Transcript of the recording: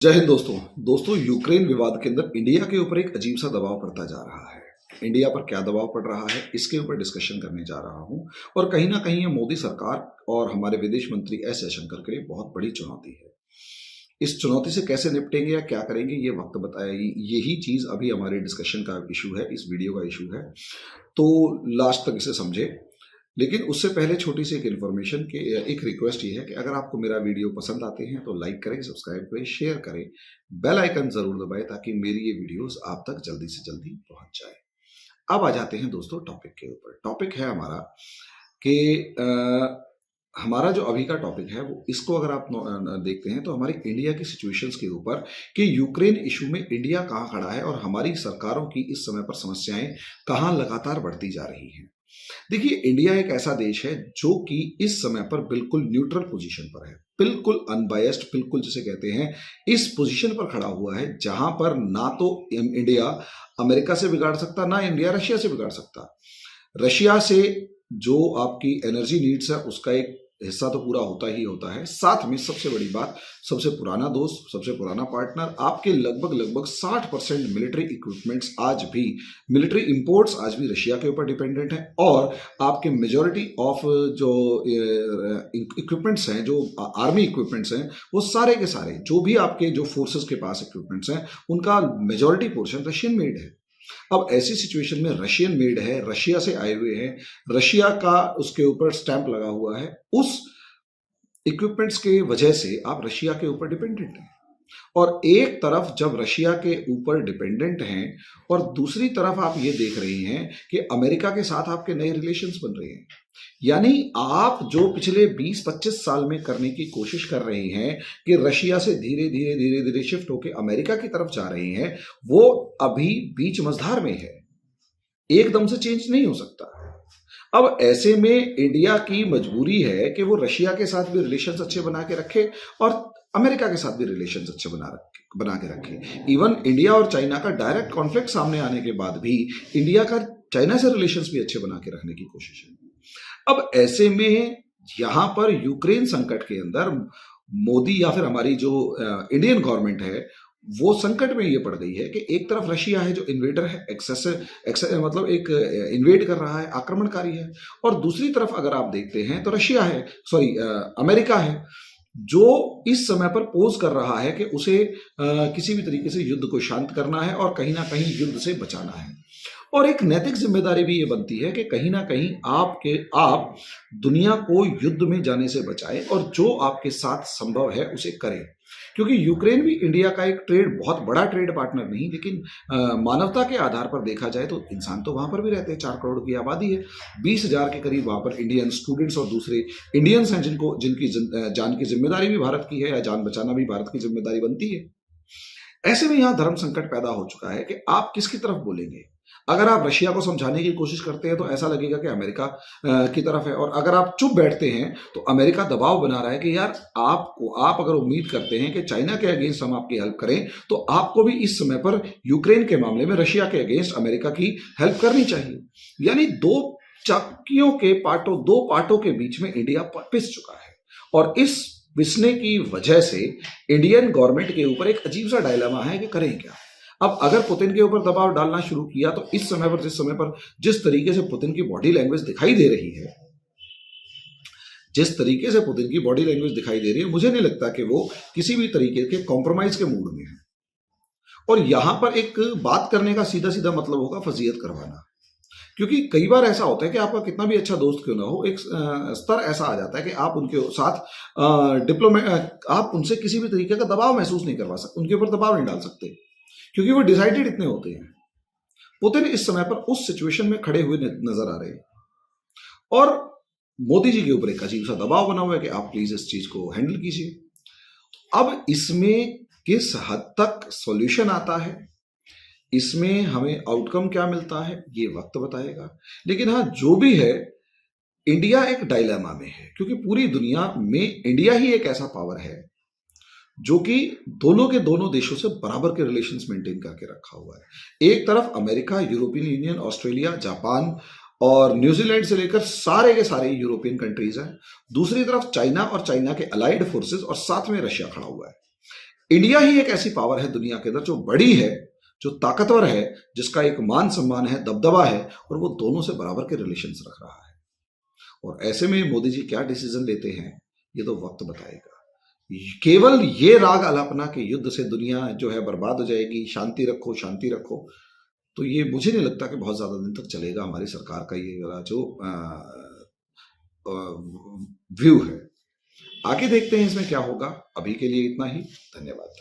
जय हिंद दोस्तों। यूक्रेन विवाद के अंदर इंडिया के ऊपर एक अजीब सा दबाव पड़ता जा रहा है। इंडिया पर क्या दबाव पड़ रहा है, इसके ऊपर डिस्कशन करने जा रहा हूं। और कहीं ना कहीं ये मोदी सरकार और हमारे विदेश मंत्री एस जयशंकर के लिए बहुत बड़ी चुनौती है। इस चुनौती से कैसे निपटेंगे या क्या करेंगे, ये वक्त बताएगी। यही चीज अभी हमारे डिस्कशन का इशू है, इस वीडियो का इशू है, तो लास्ट तक इसे समझे। लेकिन उससे पहले छोटी सी एक इन्फॉर्मेशन के एक रिक्वेस्ट ये है कि अगर आपको मेरा वीडियो पसंद आते हैं तो लाइक करें, सब्सक्राइब करें, शेयर करें, बेल आइकन जरूर दबाएं ताकि मेरी ये वीडियोस आप तक जल्दी से जल्दी पहुंच जाए। अब आ जाते हैं दोस्तों टॉपिक के ऊपर। टॉपिक है हमारा कि हमारा जो अभी का टॉपिक है वो, इसको अगर आप देखते हैं तो हमारी इंडिया की सिचुएशंस के ऊपर कि यूक्रेन इशू में इंडिया कहाँ खड़ा है और हमारी सरकारों की इस समय पर समस्याएं कहाँ लगातार बढ़ती जा रही हैं। देखिए, इंडिया एक ऐसा देश है जो कि इस समय पर बिल्कुल न्यूट्रल पोजीशन पर है, बिल्कुल अनबायस्ड, बिल्कुल जिसे कहते हैं इस पोजीशन पर खड़ा हुआ है जहां पर ना तो इंडिया अमेरिका से बिगाड़ सकता, ना इंडिया रशिया से बिगाड़ सकता। रशिया से जो आपकी एनर्जी नीड्स है उसका एक हिस्सा तो पूरा होता ही होता है, साथ में सबसे बड़ी बात, सबसे पुराना दोस्त, सबसे पुराना पार्टनर, आपके लगभग 60% मिलिट्री इक्विपमेंट्स आज भी, मिलिट्री इंपोर्ट्स आज भी रशिया के ऊपर डिपेंडेंट है। और आपके मेजॉरिटी ऑफ जो इक्विपमेंट्स हैं, जो आर्मी इक्विपमेंट्स हैं, वो सारे के सारे जो भी आपके जो फोर्सेस के पास इक्विपमेंट्स हैं उनका मेजॉरिटी पोर्शन रशियन मेड है। अब ऐसी सिचुएशन में रशियन मेड है, रशिया से आए हुए हैं, रशिया का उसके ऊपर स्टैंप लगा हुआ है, उस इक्विपमेंट्स के वजह से आप रशिया के ऊपर डिपेंडेंट हैं। और एक तरफ जब रशिया के ऊपर डिपेंडेंट हैं और दूसरी तरफ आप ये देख रहे हैं कि अमेरिका के साथ आपके नए रिलेशंस बन रहे हैं, यानी आप जो पिछले 20-25 साल में करने की कोशिश कर रहे हैं कि रशिया से धीरे धीरे शिफ्ट होकर अमेरिका की तरफ जा रहे हैं, वो अभी बीच मझधार में है, एकदम से चेंज नहीं हो सकता। अब ऐसे में इंडिया की मजबूरी है कि वो रशिया के साथ भी रिलेशंस अच्छे बना के रखे और अमेरिका के साथ भी रिलेशंस अच्छे बना के रखे। इवन इंडिया और चाइना का डायरेक्ट कॉन्फ्लिक्ट सामने आने के बाद भी इंडिया का चाइना से रिलेशंस भी अच्छे बना के रखने की कोशिश है। अब ऐसे में यहां पर यूक्रेन संकट के अंदर मोदी या फिर हमारी जो इंडियन गवर्नमेंट है वो संकट में ये पड़ गई है कि एक तरफ रशिया है जो इन्वेडर है, मतलब एक इन्वेड कर रहा है, आक्रमणकारी है, और दूसरी तरफ अगर आप देखते हैं तो रशिया है, अमेरिका है, जो इस समय पर पोज कर रहा है कि उसे किसी भी तरीके से युद्ध को शांत करना है और कहीं ना कहीं युद्ध से बचाना है। और एक नैतिक जिम्मेदारी भी ये बनती है कि कहीं ना कहीं आप दुनिया को युद्ध में जाने से बचाएं और जो आपके साथ संभव है उसे करें। क्योंकि यूक्रेन भी इंडिया का एक बहुत बड़ा ट्रेड पार्टनर नहीं, लेकिन मानवता के आधार पर देखा जाए तो इंसान तो वहां पर भी रहते हैं। 4 करोड़ की आबादी है, 20,000 के करीब वहां पर इंडियन स्टूडेंट्स और दूसरे इंडियंस हैं जिनकी जान की जिम्मेदारी भी भारत की है, या जान बचाना भी भारत की जिम्मेदारी बनती है। ऐसे में यहां धर्म संकट पैदा हो चुका है कि आप किसकी तरफ बोलेंगे। अगर आप रशिया को समझाने की कोशिश करते हैं तो ऐसा लगेगा कि अमेरिका की तरफ है, और अगर आप चुप बैठते हैं तो अमेरिका दबाव बना रहा है कि यार आप अगर उम्मीद करते हैं कि चाइना के अगेंस्ट हम आपकी हेल्प करें तो आपको भी इस समय पर यूक्रेन के मामले में रशिया के अगेंस्ट अमेरिका की हेल्प करनी चाहिए। यानी दो पार्टों के बीच में इंडिया पिस चुका है, और इस पिसने की वजह से इंडियन गवर्नमेंट के ऊपर एक अजीब सा डायलेमा है कि करें क्या। अब अगर पुतिन के ऊपर दबाव डालना शुरू किया तो इस समय पर जिस तरीके से पुतिन की बॉडी लैंग्वेज दिखाई दे रही है, मुझे नहीं लगता कि वो किसी भी तरीके के कॉम्प्रोमाइज के मूड में है। और यहां पर एक बात करने का सीधा सीधा मतलब होगा फजीयत करवाना। क्योंकि कई बार ऐसा होता है कि आपका कितना भी अच्छा दोस्त क्यों ना हो, एक स्तर ऐसा आ जाता है कि आप उनके साथ आप उनसे किसी भी तरीके का दबाव महसूस नहीं करवा सकते, उनके ऊपर दबाव नहीं डाल सकते, क्योंकि वो डिसाइडेड इतने होते हैं। पुतिन इस समय पर उस सिचुएशन में खड़े हुए नजर आ रहे हैं, और मोदी जी के ऊपर एक अजीब सा दबाव बना हुआ है कि आप प्लीज इस चीज को हैंडल कीजिए। अब इसमें किस हद तक सॉल्यूशन आता है, इसमें हमें आउटकम क्या मिलता है, ये वक्त बताएगा। लेकिन हाँ, जो भी है, इंडिया एक डायलेमा में है, क्योंकि पूरी दुनिया में इंडिया ही एक ऐसा पावर है जो कि दोनों के दोनों देशों से बराबर के रिलेशंस मेंटेन करके रखा हुआ है। एक तरफ America, European union, Australia, Japan और न्यूजीलैंड से लेकर सारे के सारे यूरोपियन कंट्रीज हैं। दूसरी तरफ चाइना और चाइना के अलाइड फोर्सेस, और साथ में रशिया खड़ा हुआ है। इंडिया ही एक ऐसी पावर है दुनिया के अंदर जो बड़ी है, जो ताकतवर है, जिसका एक मान सम्मान है, दबदबा है, और वो दोनों से बराबर के रिलेशंस रख रहा है। और ऐसे में मोदी जी क्या डिसीजन लेते हैं, ये तो वक्त बताएगा। केवल ये राग अलापना कि युद्ध से दुनिया जो है बर्बाद हो जाएगी, शांति रखो, शांति रखो, तो ये मुझे नहीं लगता कि बहुत ज्यादा दिन तक चलेगा हमारी सरकार का ये वाला जो व्यू है। आगे देखते हैं इसमें क्या होगा। अभी के लिए इतना ही। धन्यवाद।